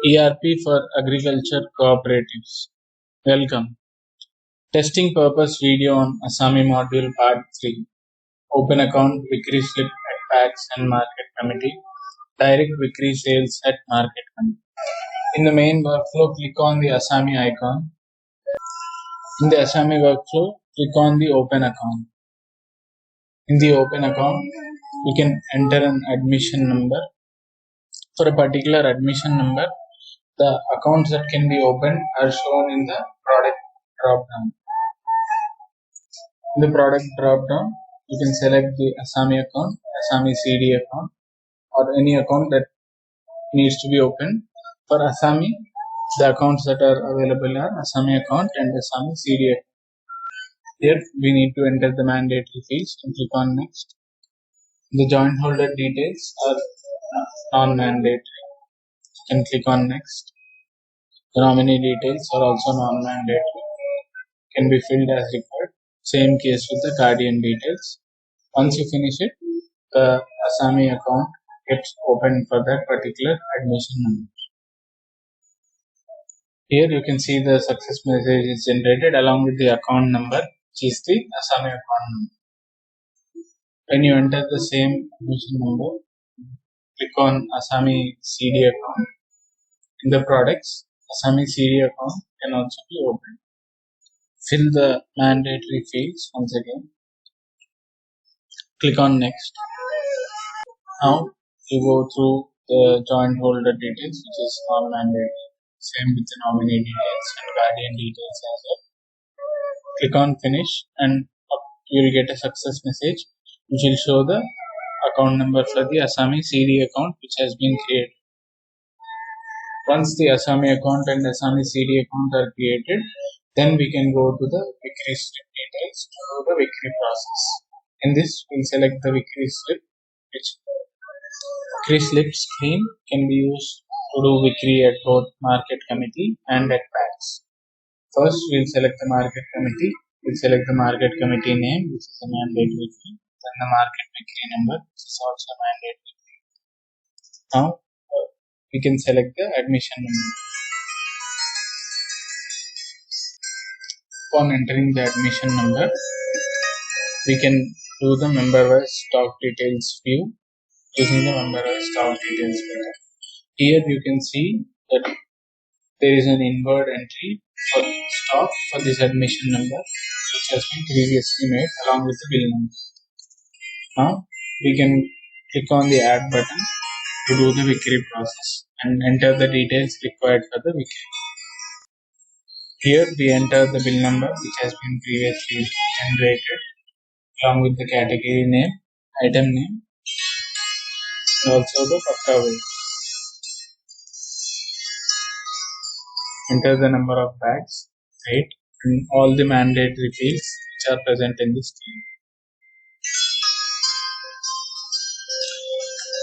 ERP for Agriculture Cooperatives. Welcome. Testing purpose video on Asami module part 3. Open account, Vikri slip at packs and market committee. Direct Vikri sales at market committee. In the main workflow, click on the Asami icon. In the Asami workflow, click on the open account. In the open account, you can enter an admission number. For a particular admission number, the accounts that can be opened are shown in the product drop down. In the product drop down, you can select the Asami account, Asami CD account, or any account that needs to be opened. For Asami, the accounts that are available are Asami account and Asami CD account. Here we need to enter the mandatory fields and click on next. The joint holder details are non-mandatory. You can click on next. The nominee details are also non-mandatory. Can be filled as required. Same case with the guardian details. Once you finish it, the Asami account gets opened for that particular admission number. Here you can see the success message is generated along with the account number, which is the Asami account number. When you enter the same admission number, click on Asami CD account. In the products, Asami CD account can also be opened. Fill the mandatory fields once again. Click on next. Now you go through the joint holder details, which is non-mandatory. Same with the nominee details and guardian details as well. Click on finish and you will get a success message which will show the account number for the Asami CD account which has been created. Once the Asami account and Asami CD account are created, then we can go to the Vikri slip details to do the Vikri process. In this, we'll select the Vikri slip, which Vikri slip screen can be used to do Vikri at both market committee and at packs. First, we'll select the market committee. We'll select the market committee name, which is a mandatory field, then the market Vikri number, which is also a mandatory field. Now, we can select the admission number. Upon entering the admission number, we can do the member-wise stock details view using the member-wise stock details view. Here you can see that there is an inward entry for stock for this admission number which has been previously made along with the bill number. Now we can click on the add button to do the Vikri process and enter the details required for the Vikri. Here we enter the bill number which has been previously generated along with the category name, item name, and also the pakka weight. Enter the number of bags, weight, and all the mandatory fields which are present in the screen.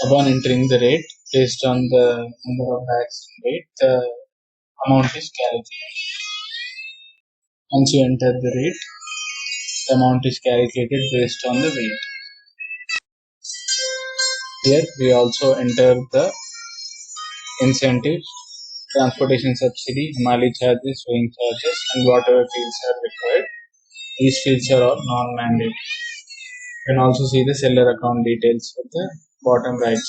Upon entering the rate based on the number of bags and weight, the amount is calculated. Once you enter the rate, the amount is calculated based on the weight. Here we also enter the incentives, transportation subsidy, Hamali charges, weighing charges, and whatever fields are required. These fields are all non-mandatory. You can also see the seller account details at the bottom right.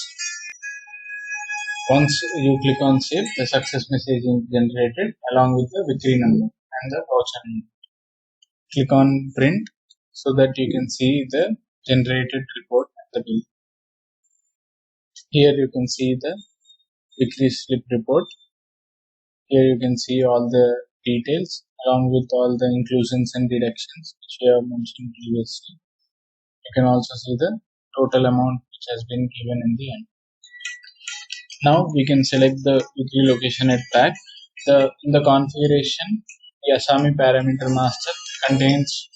Once you click on save, the success message is generated along with the Vikri number and the voucher number. Click on print so that you can see the generated report at the bill. Here you can see the Vikri slip report. Here you can see all the details along with all the inclusions and deductions which we have mentioned previously. You can also see the total amount which has been given in the end. Now we can select the Vikri location at pack. In the configuration, the Asami parameter master contains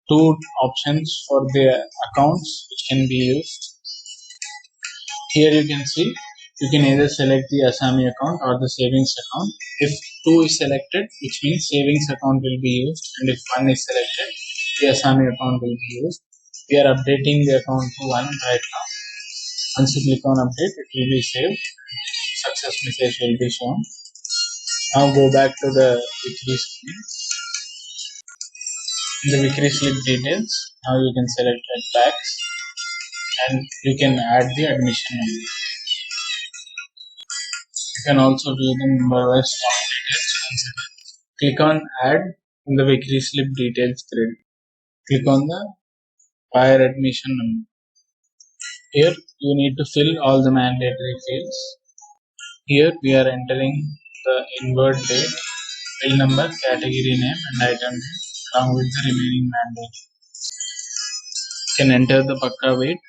two options for the accounts which can be used. Here you can see you can either select the Asami account or the savings account. If 2 is selected, which means savings account will be used, and if 1 is selected, the Asami account will be used. We are updating the account to 1 right now. Once you click on update, it will be saved. Success message will be shown. Now go back to the Vikri screen. In the Vikri slip details, now you can select tax and you can add the admission number. You can also do the member-wise form details. Click on add in the Vikri slip details grid. Click on the buyer admission number. Here you need to fill all the mandatory fields. Here we are entering the invert date, bill number, category name and item name along with the remaining mandate. You can enter the pakka weight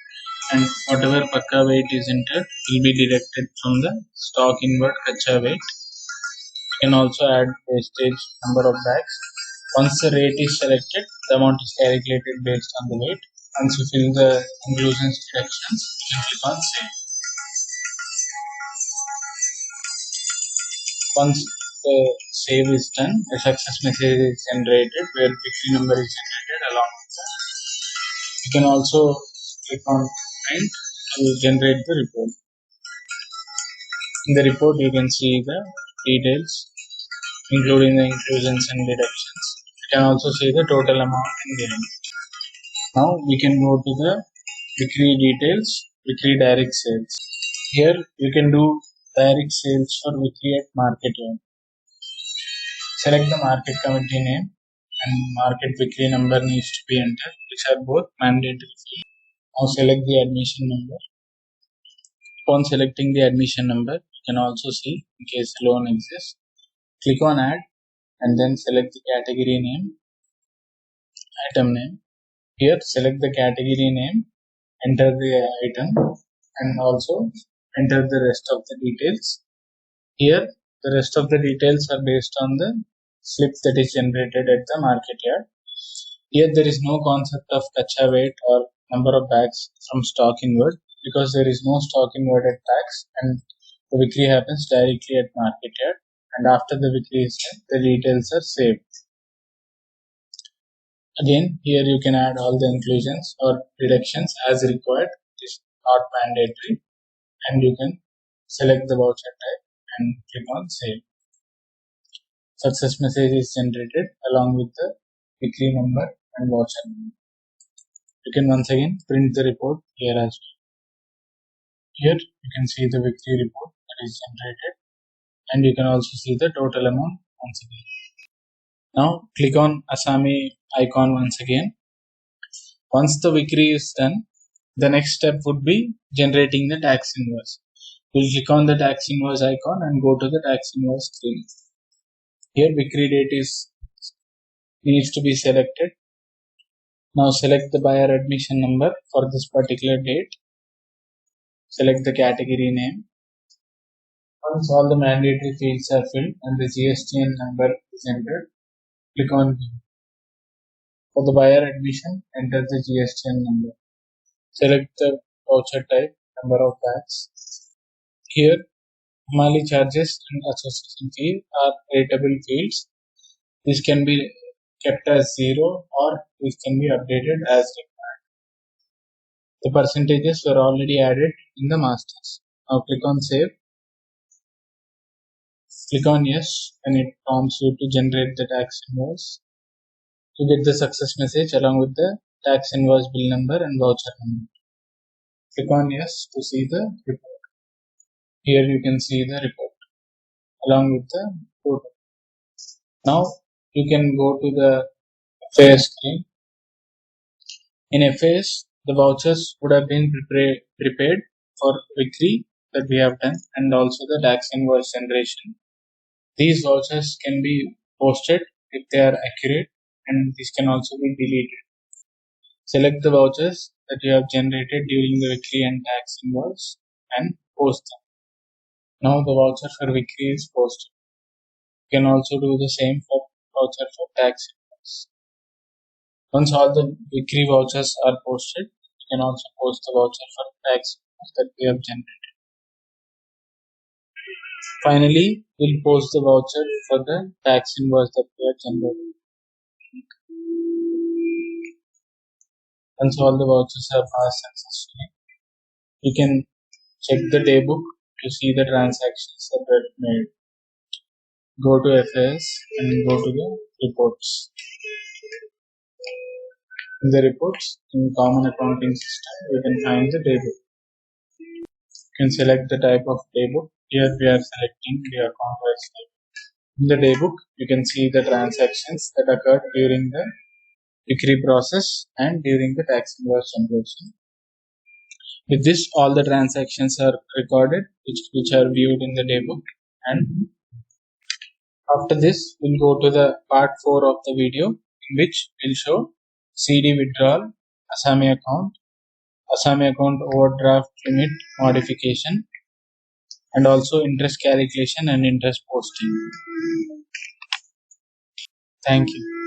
and whatever pakka weight is entered will be deducted from the stock invert kacha weight. You can also add wastage number of bags. Once the rate is selected, the amount is calculated based on the weight. Once you fill the inclusions deductions, you can click on save. Once the save is done, a success message is generated where Vikri number is generated along with that. You can also click on print to generate the report. In the report, you can see the details, including the inclusions and deductions. You can also see the total amount in the end. Now we can go to the Vikri details, Vikri direct sales. Here you can do direct sales for Vikri at market yard. Select the market committee name and market Vikri number needs to be entered, which are both mandatory. Now select the admission number. Upon selecting the admission number, you can also see in case a loan exists. Click on add and then select the category name, item name. Here select the category name, enter the item and also enter the rest of the details. Here the rest of the details are based on the slip that is generated at the market yard. Here there is no concept of kacha weight or number of bags from stock invert because there is no stock inverted tax and the Vikri happens directly at market yard, and after the Vikri is done, the details are saved. Again, here you can add all the inclusions or deductions as required. It is not mandatory, and you can select the voucher type and click on save. Success message is generated along with the Vikri number and voucher number. You can once again print the report here as well. Here you can see the Vikri report that is generated, and you can also see the total amount once again. Now click on Asami icon once again. Once the Vikri is done, the next step would be generating the tax invoice. We'll click on the tax invoice icon and go to the tax invoice screen. Here Vikri date needs to be selected. Now select the buyer admission number for this particular date. Select the category name. Once all the mandatory fields are filled and the GSTN number is entered, click on View. For the buyer admission, enter the GSTN number. Select the voucher type, number of bags. Here, Hamali charges and association fee are rateable fields. This can be kept as 0 or this can be updated as required. The percentages were already added in the masters. Now click on save. Click on yes and it prompts you to generate the tax invoice. To get the success message along with the tax invoice bill number and voucher number. Click on yes to see the report. Here you can see the report along with the total. Now you can go to the FAS screen. In FAS, the vouchers would have been prepared for Vikri that we have done and also the tax invoice generation. These vouchers can be posted if they are accurate, and this can also be deleted. Select the vouchers that you have generated during the Vikri and tax invoice and post them. Now the voucher for Vikri is posted. You can also do the same for voucher for tax invoice. Once all the Vikri vouchers are posted, you can also post the voucher for tax invoice that we have generated. Finally, we'll post the voucher for the tax invoice that we have generated. Once all the vouchers are passed successfully, you can check the daybook to see the transactions that were made. go to FS and go to the reports. In the reports, in common accounting system, you can find the daybook. You can select the type of daybook. Here we are selecting the account wise type. In the daybook, you can see the transactions that occurred during the Vikri process and during the tax invoice generation. With this, all the transactions are recorded, which are viewed in the daybook. And after this, we'll go to the part 4 of the video, in which we'll show CD withdrawal, Asami account overdraft limit modification, and also interest calculation and interest posting. Thank you.